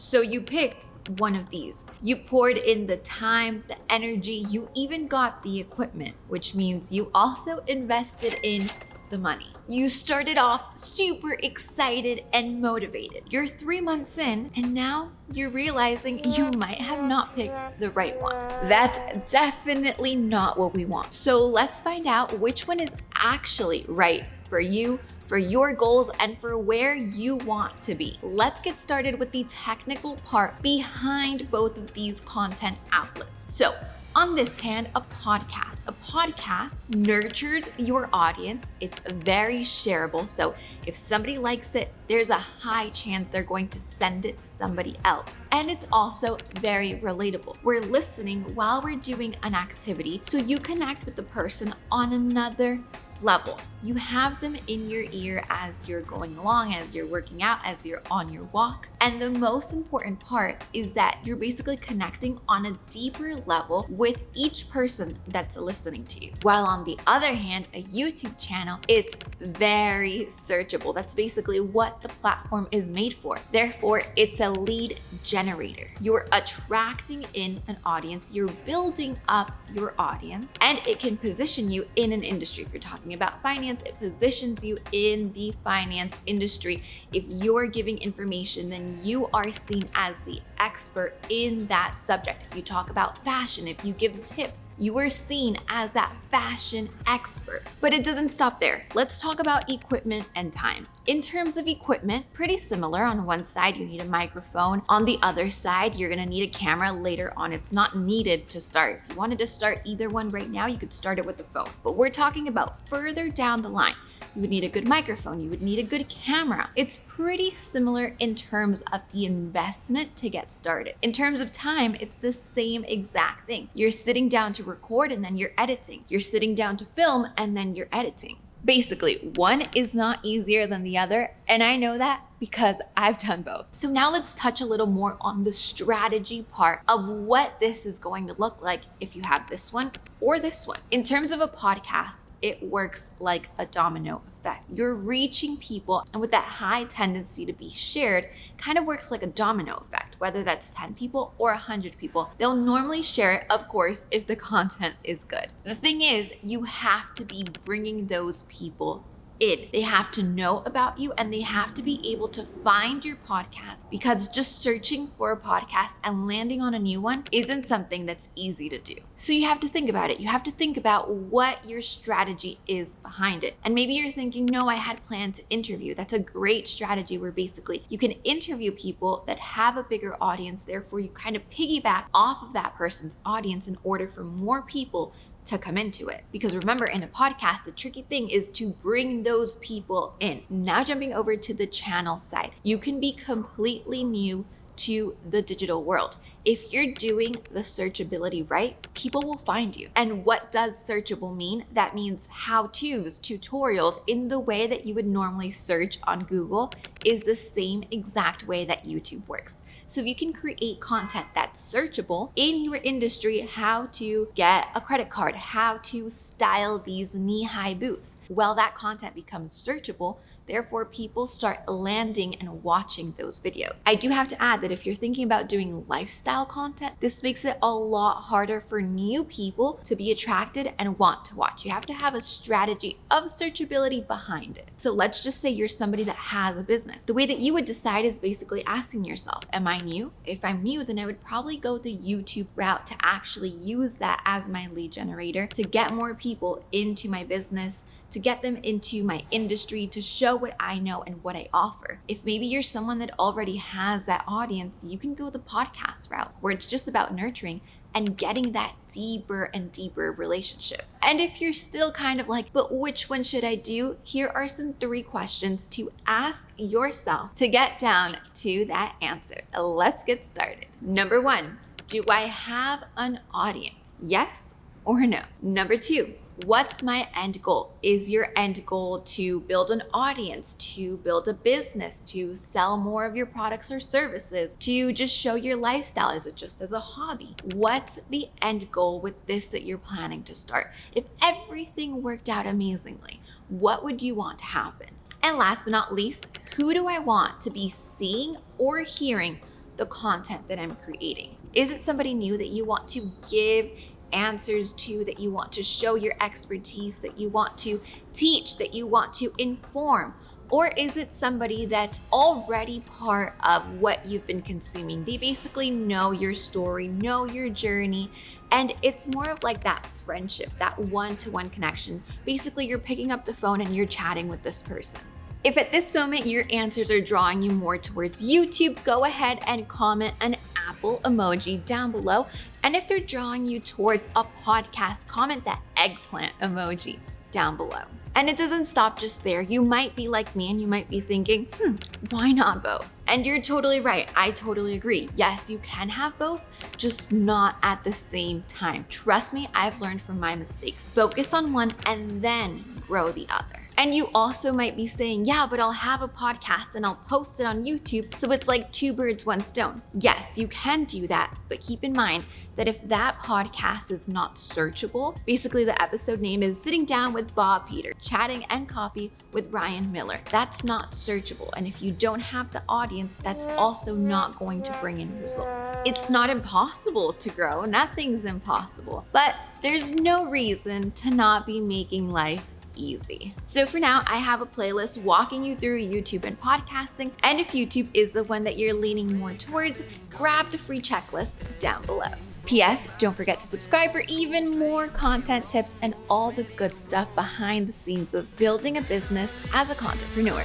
So you picked one of these. You poured in the time, the energy, you even got the equipment, which means you also invested in the money. You started off super excited and motivated. You're 3 months in, and now you're realizing you might have not picked the right one. That's definitely not what we want. So let's find out which one is actually right for you, for your goals, and for where you want to be. Let's get started with the technical part behind both of these content outlets. So, on this hand, a podcast. A podcast nurtures your audience. It's very shareable. So if somebody likes it, there's a high chance they're going to send it to somebody else. And it's also very relatable. We're listening while we're doing an activity, so you connect with the person on another level. You have them in your ear as you're going along, as you're working out, as you're on your walk. And the most important part is that you're basically connecting on a deeper level with each person that's listening to you. While on the other hand, a YouTube channel, it's very searchable. That's basically what the platform is made for. Therefore, it's a lead generator. You're attracting in an audience, you're building up your audience, and it can position you in an industry. If you're talking about finance, it positions you in the finance industry. If you're giving information, then you are seen as the expert in that subject. If you talk about fashion, if you give tips, you are seen as that fashion expert. But it doesn't stop there. Let's talk about equipment and time. In terms of equipment, pretty similar. On one side, you need a microphone. On the other side, you're gonna need a camera later on. It's not needed to start. If you wanted to start either one right now, you could start it with the phone. But we're talking about further down the line. You would need a good microphone, you would need a good camera. It's pretty similar in terms of the investment to get started. In terms of time, it's the same exact thing. You're sitting down to record and then you're editing. You're sitting down to film and then you're editing. Basically, one is not easier than the other, and I know that because I've done both. So now let's touch a little more on the strategy part of what this is going to look like if you have this one or this one. In terms of a podcast, it works like a domino effect. You're reaching people, and with that high tendency to be shared, kind of works like a domino effect. Whether that's 10 people or 100 people, they'll normally share it, of course, if the content is good. The thing is, you have to be bringing those people in. They have to know about you and they have to be able to find your podcast, because just searching for a podcast and landing on a new one isn't something that's easy to do. So you have to think about it. You have to think about what your strategy is behind it. And maybe you're thinking, no, I had planned to interview. That's a great strategy where basically you can interview people that have a bigger audience. Therefore, you kind of piggyback off of that person's audience in order for more people to come into it. Because remember, in a podcast, the tricky thing is to bring those people in. Now jumping over to the channel side, you can be completely new to the digital world. If you're doing the searchability right, people will find you. And what does searchable mean? That means how-tos, tutorials in the way that you would normally search on Google is the same exact way that YouTube works. So if you can create content that's searchable in your industry, how to get a credit card, how to style these knee-high boots, well, that content becomes searchable. Therefore, people start landing and watching those videos. I do have to add that if you're thinking about doing lifestyle content, this makes it a lot harder for new people to be attracted and want to watch. You have to have a strategy of searchability behind it. So let's just say you're somebody that has a business. The way that you would decide is basically asking yourself, am I new? If I'm new, then I would probably go the YouTube route to actually use that as my lead generator to get more people into my business, to get them into my industry, to show what I know and what I offer. If maybe you're someone that already has that audience, you can go the podcast route where it's just about nurturing and getting that deeper and deeper relationship. And if you're still kind of like, but which one should I do? Here are some 3 questions to ask yourself to get down to that answer. Let's get started. Number 1, do I have an audience? Yes or no? Number 2, what's my end goal? Is your end goal to build an audience, to build a business, to sell more of your products or services, to just show your lifestyle? Is it just as a hobby? What's the end goal with this that you're planning to start? If everything worked out amazingly, what would you want to happen? And last but not least, who do I want to be seeing or hearing the content that I'm creating? Is it somebody new that you want to give answers to, that you want to show your expertise, that you want to teach, that you want to inform? Or is it somebody that's already part of what you've been consuming? They basically know your story, know your journey, and it's more of like that friendship, that one-to-one connection. Basically, you're picking up the phone and you're chatting with this person. If at this moment your answers are drawing you more towards YouTube, go ahead and comment an Apple emoji down below. And if they're drawing you towards a podcast, comment that eggplant emoji down below. And it doesn't stop just there. You might be like me and you might be thinking, why not both? And you're totally right. I totally agree. Yes, you can have both, just not at the same time. Trust me, I've learned from my mistakes. Focus on one and then grow the other. And you also might be saying, yeah, but I'll have a podcast and I'll post it on YouTube, so it's like two birds, one stone. Yes, you can do that, but keep in mind that if that podcast is not searchable, basically the episode name is Sitting Down with Bob Peter, Chatting and Coffee with Ryan Miller. That's not searchable. And if you don't have the audience, that's also not going to bring in results. It's not impossible to grow. Nothing's impossible. But there's no reason to not be making life easy. So for now, I have a playlist walking you through YouTube and podcasting, and if YouTube is the one that you're leaning more towards, grab the free checklist down below. P.S. Don't forget to subscribe for even more content tips and all the good stuff behind the scenes of building a business as a contentpreneur.